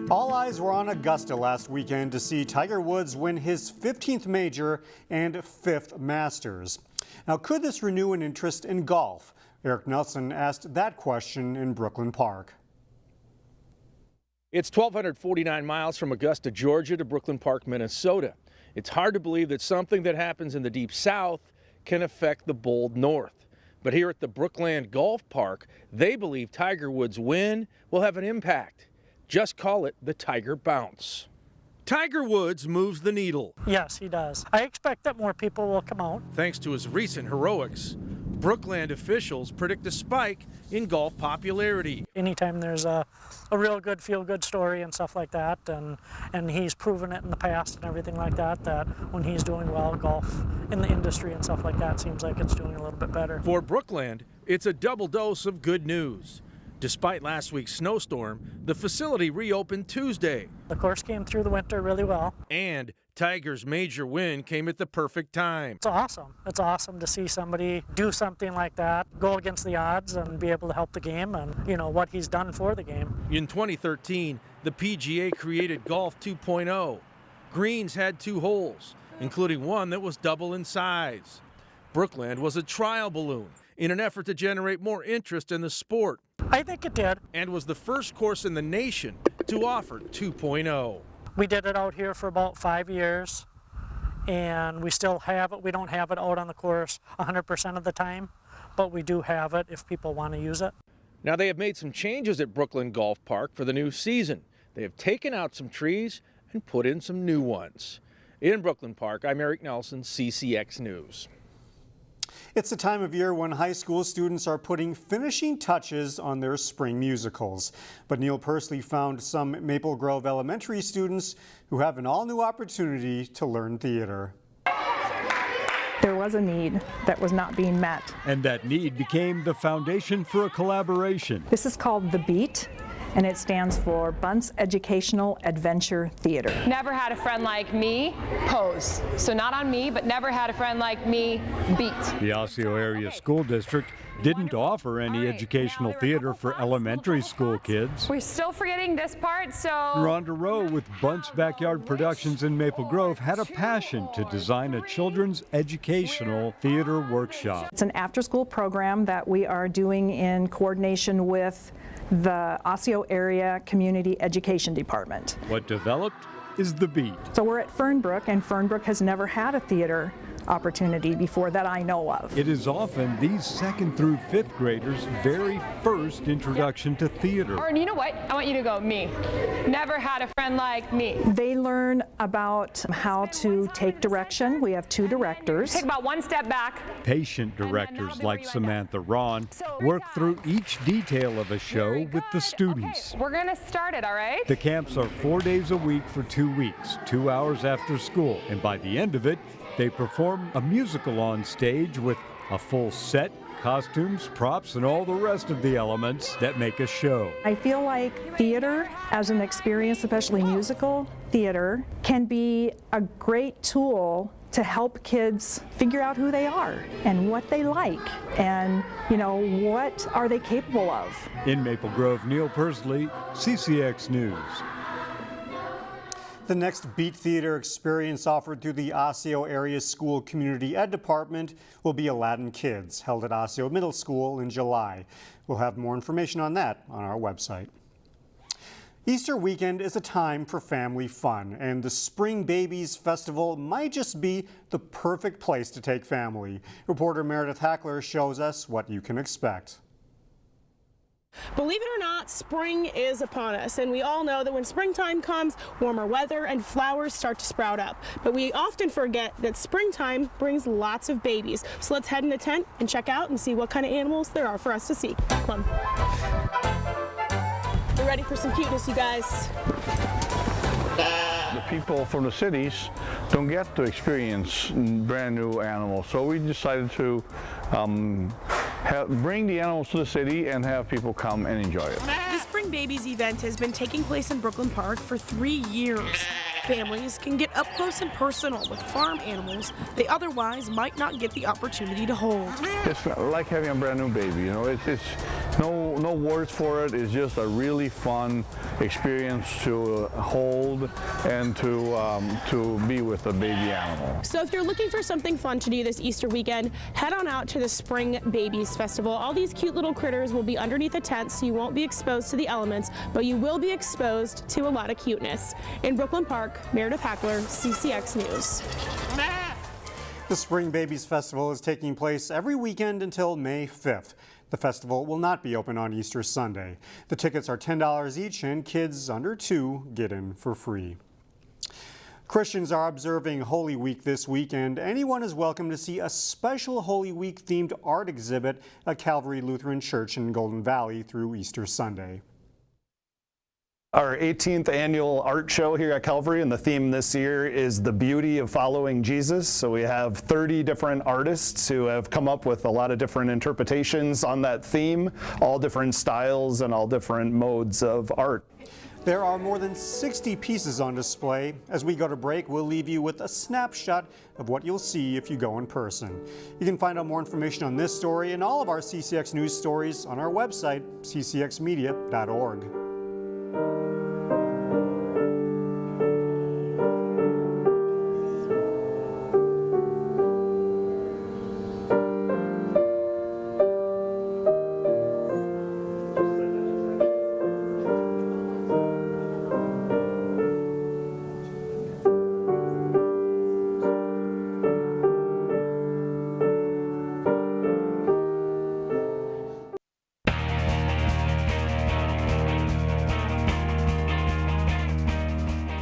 All eyes were on Augusta last weekend to see Tiger Woods win his 15th major and 5th Masters. Now, could this renew an interest in golf? Eric Nelson asked that question in Brookland Park. It's 1,249 miles from Augusta, Georgia to Brookland Park, Minnesota. It's hard to believe that something that happens in the deep south can affect the bold north. But here at the Brookland Golf Park, they believe Tiger Woods' win will have an impact. Just call it the Tiger Bounce. Tiger Woods moves the needle. Yes, he does. I expect that more people will come out. Thanks to his recent heroics, Brookland officials predict a spike in golf popularity. Anytime there's a real good feel-good story and stuff like that, and he's proven it in the past and everything like that, that when he's doing well, golf in the industry and stuff like that seems like it's doing a little bit better. For Brookland, it's a double dose of good news. Despite last week's snowstorm, the facility reopened Tuesday. The course came through the winter really well. And Tiger's major win came at the perfect time. It's awesome. It's awesome to see somebody do something like that, go against the odds and be able to help the game and, you know, what he's done for the game. In 2013, the PGA created Golf 2.0. Greens had 2 holes, including one that was double in size. Brookland was a trial balloon in an effort to generate more interest in the sport. I think it did. And was the first course in the nation to offer 2.0. We did it out here for about 5 years, and we still have it. We don't have it out on the course 100% of the time, but we do have it if people want to use it. Now, they have made some changes at Brookland Golf Park for the new season. They have taken out some trees and put in some new ones. In Brookland Park, I'm Eric Nelson, CCX News. It's the time of year when high school students are putting finishing touches on their spring musicals. But Neil Persley found some Maple Grove Elementary students who have an all-new opportunity to learn theater. There was a need that was not being met. And that need became the foundation for a collaboration. This is called The Beat, and it stands for Bunce Educational Adventure Theater. Never had a friend like me, pose. So not on me, but never had a friend like me, beat. The Osseo Area School District didn't offer any educational theater for elementary school kids. We're still forgetting this part, so... Rhonda Rowe with Bunce Backyard Productions in Maple Grove had a passion to design a children's educational theater workshop. It's an after-school program that we are doing in coordination with the Osseo Area Community Education Department. What developed is The Beat. So we're at Fernbrook, and Fernbrook has never had a theater opportunity before that I know of. It is often these 2nd through 5th graders' very first introduction to theater. Or you know what? I want you to go, me. Never had a friend like me. They learn about how to take direction. We have 2 directors. Take about 1 step back. Patient directors like Samantha Ron work through each detail of a show with the students. Okay, we're gonna start it, all right? The camps are 4 days a week for 2 weeks, 2 hours after school, and by the end of it, they perform a musical on stage with a full set, costumes, props, and all the rest of the elements that make a show. I feel like theater as an experience, especially musical theater, can be a great tool to help kids figure out who they are and what they like and, you know, what are they capable of. In Maple Grove, Neil Persley, CCX News. The next Beat Theater experience offered through the Osseo Area School Community Ed Department will be Aladdin Kids, held at Osseo Middle School in July. We'll have more information on that on our website. Easter weekend is a time for family fun, and the Spring Babies Festival might just be the perfect place to take family. Reporter Meredith Hackler shows us what you can expect. Believe it or not, spring is upon us, and we all know that when springtime comes, warmer weather and flowers start to sprout up. But we often forget that springtime brings lots of babies. So let's head in the tent and check out and see what kind of animals there are for us to see. Come on. We're ready for some cuteness, you guys. The people from the cities don't get to experience brand new animals, so we decided to bring the animals to the city and have people come and enjoy it. The Spring Babies event has been taking place in Brookland Park for 3 years. Families can get up close and personal with farm animals they otherwise might not get the opportunity to hold. It's like having a brand new baby, you know. It's no no words for it. It's just a really fun experience to hold and to be with a baby animal. So if you're looking for something fun to do this Easter weekend, head on out to the Spring Babies Festival. All these cute little critters will be underneath a tent, so you won't be exposed to the elements, but you will be exposed to a lot of cuteness. In Brookland Park, Meredith Hackler, CCX News. The Spring Babies Festival is taking place every weekend until May 5th. The festival will not be open on Easter Sunday. The tickets are $10 each, and kids under 2 get in for free. Christians are observing Holy Week this week, and anyone is welcome to see a special Holy Week themed art exhibit at Calvary Lutheran Church in Golden Valley through Easter Sunday. Our 18th annual art show here at Calvary, and the theme this year is the beauty of following Jesus. So we have 30 different artists who have come up with a lot of different interpretations on that theme, all different styles and all different modes of art. There are more than 60 pieces on display. As we go to break, we'll leave you with a snapshot of what you'll see if you go in person. You can find out more information on this story and all of our CCX News stories on our website, ccxmedia.org.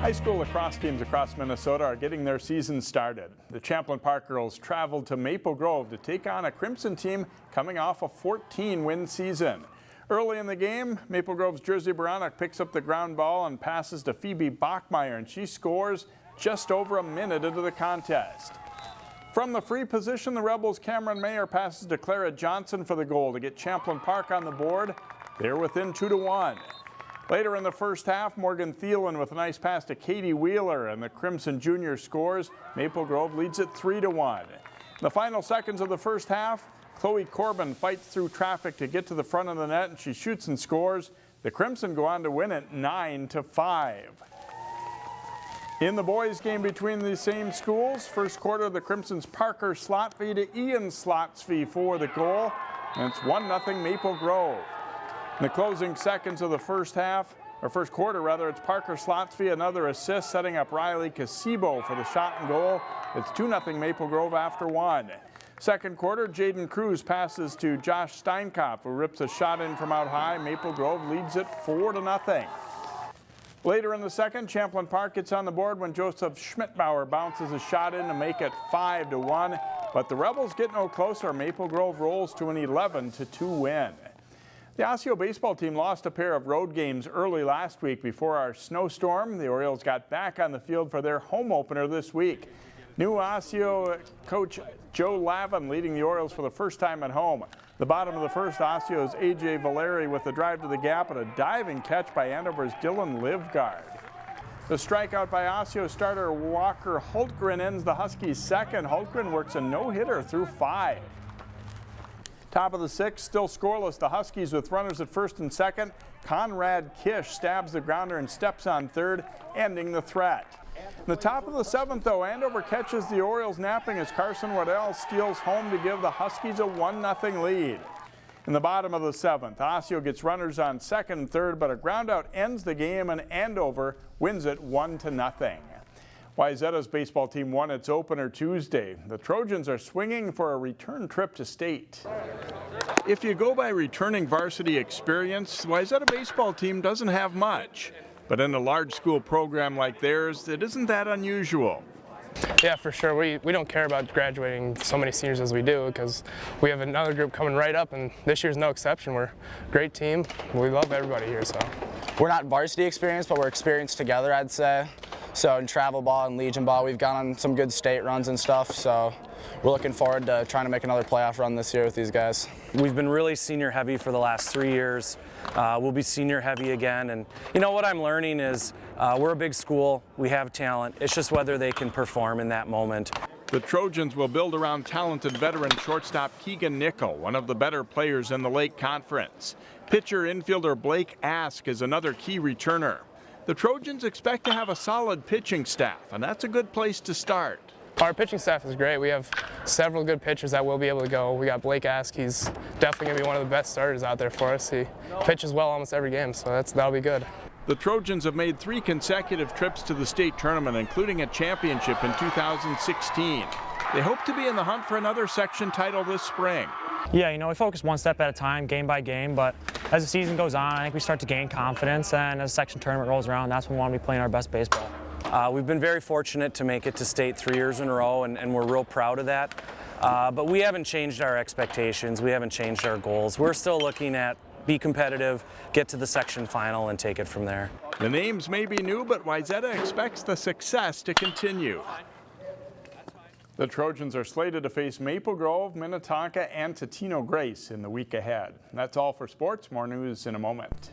High school lacrosse teams across Minnesota are getting their season started. The Champlin Park girls traveled to Maple Grove to take on a Crimson team coming off a 14-win season. Early in the game, Maple Grove's Jersey Baranek picks up the ground ball and passes to Phoebe Bachmeyer, and she scores just over a minute into the contest. From the free position, the Rebels' Cameron Mayer passes to Clara Johnson for the goal to get Champlin Park on the board. They're within 2-1. Later in the first half, Morgan Thielen with a nice pass to Katie Wheeler, and the Crimson Junior scores. Maple Grove leads it 3-1. In the final seconds of the first half, Chloe Corbin fights through traffic to get to the front of the net, and she shoots and scores. The Crimson go on to win it 9-5. In the boys' game between the same schools, first quarter, the Crimson's Parker Slotvy to Ian Slotvy for the goal, and it's 1-0 Maple Grove. In the closing seconds of the first quarter, it's Parker Slotvy, another assist, setting up Riley Casibo for the shot and goal. It's 2-0 Maple Grove after 1. Second quarter, Jaden Cruz passes to Josh Steinkopf, who rips a shot in from out high. Maple Grove leads it 4-0. Later in the second, Champlin Park gets on the board when Joseph Schmidtbauer bounces a shot in to make it 5-1. But the Rebels get no closer. Maple Grove rolls to an 11-2 win. The Osseo baseball team lost a pair of road games early last week before our snowstorm. The Orioles got back on the field for their home opener this week. New Osseo coach Joe Lavin leading the Orioles for the first time at home. The bottom of the first, Osseo's A.J. Valeri with the drive to the gap and a diving catch by Andover's Dylan Livgard. The strikeout by Osseo starter Walker Hultgren ends the Huskies' second. Hultgren works a no-hitter through 5. Top of the sixth, still scoreless. The Huskies with runners at first and second. Conrad Kish stabs the grounder and steps on third, ending the threat. In the top of the seventh, though, Andover catches the Orioles napping as Carson Waddell steals home to give the Huskies a 1-0 lead. In the bottom of the seventh, Osseo gets runners on second and third, but a groundout ends the game and Andover wins it 1-0. Wayzata's baseball team won its opener Tuesday. The Trojans are swinging for a return trip to state. If you go by returning varsity experience, the Wayzata baseball team doesn't have much. But in a large school program like theirs, it isn't that unusual. Yeah, for sure. We don't care about graduating so many seniors as we do because we have another group coming right up, and this year's no exception. We're a great team. We love everybody here. So we're not varsity experienced, but we're experienced together, I'd say. So in travel ball and Legion ball, we've gone on some good state runs and stuff. So we're looking forward to trying to make another playoff run this year with these guys. We've been really senior heavy for the last 3 years. We'll be senior heavy again. And you know what I'm learning is we're a big school. We have talent. It's just whether they can perform in that moment. The Trojans will build around talented veteran shortstop Keegan Nickel, one of the better players in the Lake Conference. Pitcher infielder Blake Ask is another key returner. The Trojans expect to have a solid pitching staff, and that's a good place to start. Our pitching staff is great. We have several good pitchers that will be able to go. We got Blake Ask. He's definitely going to be one of the best starters out there for us. He pitches well almost every game, so that'll be good. The Trojans have made 3 consecutive trips to the state tournament, including a championship in 2016. They hope to be in the hunt for another section title this spring. Yeah, you know, we focus one step at a time, game by game, but as the season goes on, I think we start to gain confidence, and as the section tournament rolls around, that's when we want to be playing our best baseball. We've been very fortunate to make it to state 3 years in a row, and we're real proud of that. But we haven't changed our expectations. We haven't changed our goals. We're still looking at be competitive, get to the section final, and take it from there. The names may be new, but Wayzata expects the success to continue. The Trojans are slated to face Maple Grove, Minnetonka, and Totino Grace in the week ahead. That's all for sports. More news in a moment.